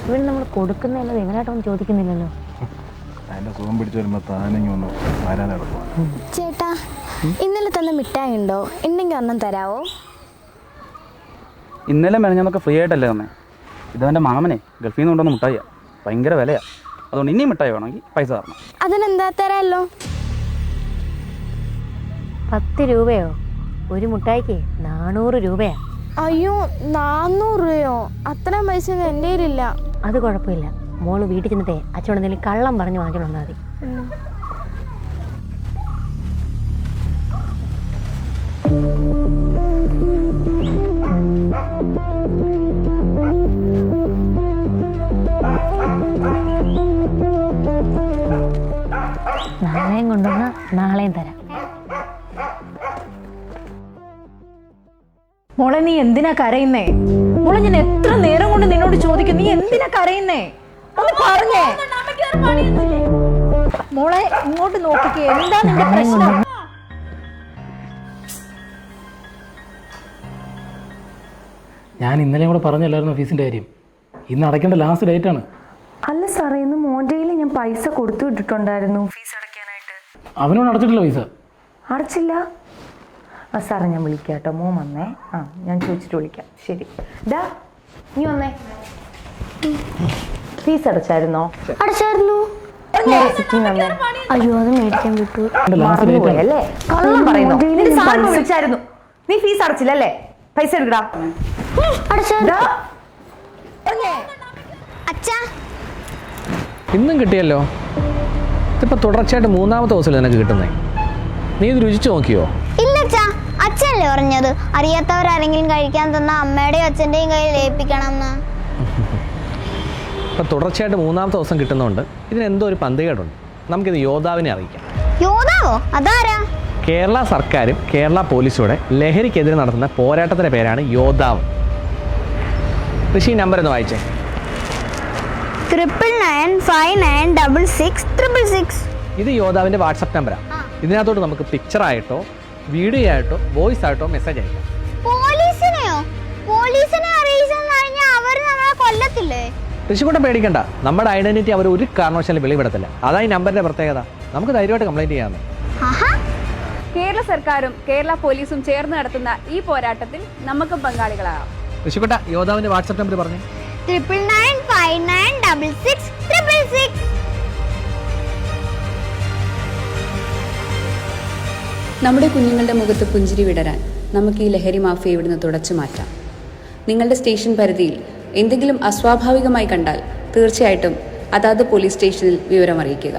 ഇവിടെ നമ്മൾ കൊടുക്കുന്നതല്ലത് എങ്ങനെയായിട്ടൊന്നും ചോദിക്കുന്നില്ലല്ലോ. അതിന്റെ സുഖം പിടിച്ചു വരുമ്പോ താനെങ്കിൽ ഒന്ന് വരാനെടുക്കും. ചേട്ടാ, ഇന്നലെ തന്ന മിഠായി ഉണ്ടോ? ഉണ്ടെങ്കിൽ ഒന്നും തരാവോ? ഇന്നലെ മെനഞ്ഞാന്നൊക്കെ ഫ്രീ ആയിട്ടല്ലേ തന്നെ. ഇതെൻ്റെ മാമനെ ഗൾഫിൽ നിന്ന് കൊണ്ടുവന്ന മിഠായിയാണ്, ഭയങ്കര വിലയാണ്. അതുകൊണ്ട് ഇനിയും മിഠായി വേണമെങ്കിൽ പൈസ തരണം. അതിനെന്താ തരാമല്ലോ. 10 രൂപയോ? ഒരു മുട്ടായിക്ക് 400 രൂപയാ. അയ്യോ, 400 രൂപയോ? അത്രയും പൈസ എൻ്റെ കയ്യിലില്ല. അത് കുഴപ്പമില്ല, മോള് വീട്ടിൽ ചെന്നിട്ടേ അച്ഛനോട് എന്തെങ്കിലും കള്ളം പറഞ്ഞ് വാങ്ങിച്ചോണ്ട് വന്നാൽ മതി. നാളെയും കൊണ്ടുവന്ന നാളെയും തരാം. മോളെ, നീ എന്തിനാ കരയുന്നേ? മോളെ, ഞാൻ എത്ര നേരം കൊണ്ട് നിന്നോട് ചോദിക്കും, നീ എന്തിനാ കരയുന്നേ? ഒന്ന് പറഞ്ഞേ. മോളെ, ഇങ്ങോട്ട് നോക്കിക്കേ, എന്താ നിന്റെ പ്രശ്നം? ഞാൻ ഇന്നലെ കൂടെ പറഞ്ഞല്ലായിരുന്നു ഫീസിൻ്റെ കാര്യം. ഇന്ന് അടയ്ക്കേണ്ട ലാസ്റ്റ് ഡേറ്റ് ആണ്. അല്ല സാറേ, ഇന്ന് മോൻ്റെയിൽ ഞാൻ പൈസ കൊടുത്തു വിട്ടിട്ടുണ്ടായിരുന്നു ഫീസ് അടയ്ക്കാനായിട്ട്. അവനോട് അടച്ചിട്ടില്ല പൈസ. അടച്ചില്ല? ആ സാറേ, ഞാൻ വിളിക്കാം കേട്ടോ. മോൻ വന്നേ. ഞാൻ ചോദിച്ചിട്ട് വിളിക്കാം. ശരി. ഡാ, നീ വന്നേ. ഫീസ് അടച്ചായിരുന്നോ? അടച്ചായിരുന്നു. അയ്യോ, അത് മേടിക്കാൻ വിട്ടു. മറന്നുപോയല്ലേ? കള്ളം പറയുന്നു. നിന്റെ സാറിനെ വിളിച്ചായിരുന്നു. നീ ഫീസ് അടച്ചില്ലല്ലേ? പൈസ എടുക്കടാ. ഇന്നും കിട്ടിയല്ലോ. ഇതിപ്പോൾ തുടർച്ചയായിട്ട് 3ാമത്തെ ദിവസമല്ലേ നിനക്ക് കിട്ടുന്നേ. നീ ഇത് രുചിച്ചു നോക്കിയോ? ഇല്ല അച്ഛാ, അച്ഛനല്ലേ പറഞ്ഞത് അറിയാത്തവരാരെങ്കിലും കഴിക്കാൻ തന്ന അമ്മയുടെയും അച്ഛൻ്റെയും കയ്യിൽ ഏൽപ്പിക്കണം എന്ന്. ഇപ്പം തുടർച്ചയായിട്ട് 3ാമത്തെ ദിവസം കിട്ടുന്നതുകൊണ്ട് ഇതിനെന്തോ ഒരു പന്തികേടുണ്ട്. നമുക്കിത് യോദ്ധാവിനെ അറിയിക്കാം. യോദ്ധാവോ? അതാരാ? കേരള സർക്കാരും കേരള പോലീസൂടെ ലഹരിക്കെതിരെ നടത്തുന്ന പോരാട്ടത്തിൻ്റെ പേരാണ് യോദ്ധാവ്. ഋഷി, നമ്പർ ഒന്ന് വായിച്ചേ. 9995966666. ഇത് യോദ്ധാവിൻ്റെ വാട്സപ്പ് നമ്പറാണ്. ഇതിനകത്തോട്ട് നമുക്ക് പിക്ചറായിട്ടോ വീഡിയോ ആയിട്ടോ വോയിസ് ആയിട്ടോ മെസ്സേജ് അയക്കാം. പോലീസിനെയോ? പോലീസിനെ അറിയിച്ചെന്ന് പറഞ്ഞാൽ അവർ നമ്മളെ കൊല്ലത്തില്ലേ? ഋഷിക്കൂട്ടം പേടിക്കണ്ട, നമ്മുടെ ഐഡന്റിറ്റി അവർ ഒരു കാരണവശാലും വെളിപ്പെടുത്തില്ല. അതാ ഈ നമ്പറിന്റെ പ്രത്യേകത. നമുക്ക് ധൈര്യമായിട്ട് കംപ്ലൈന്റ് ചെയ്യാമെന്ന്. കേരള സർക്കാരും കേരള പോലീസും ചേർന്ന് നടത്തുന്ന ഈ പോരാട്ടത്തിൽ നമുക്കും പങ്കാളികളാകാം. ഋഷിക്കൂട്ട, യോദ്ധാവിന്റെ വാട്സ്ആപ്പ് നമ്പർ പറഞ്ഞു. 9995966666. നമ്മുടെ കുഞ്ഞുങ്ങളുടെ മുഖത്ത് പുഞ്ചിരി വിടരാൻ നമുക്ക് ഈ ലഹരി മാഫിയ ഇവിടുന്ന് തുടച്ചു മാറ്റാം. നിങ്ങളുടെ സ്റ്റേഷൻ പരിധിയിൽ എന്തെങ്കിലും അസ്വാഭാവികമായി കണ്ടാൽ തീർച്ചയായിട്ടും അതാത് പോലീസ് സ്റ്റേഷനിൽ വിവരം അറിയിക്കുക.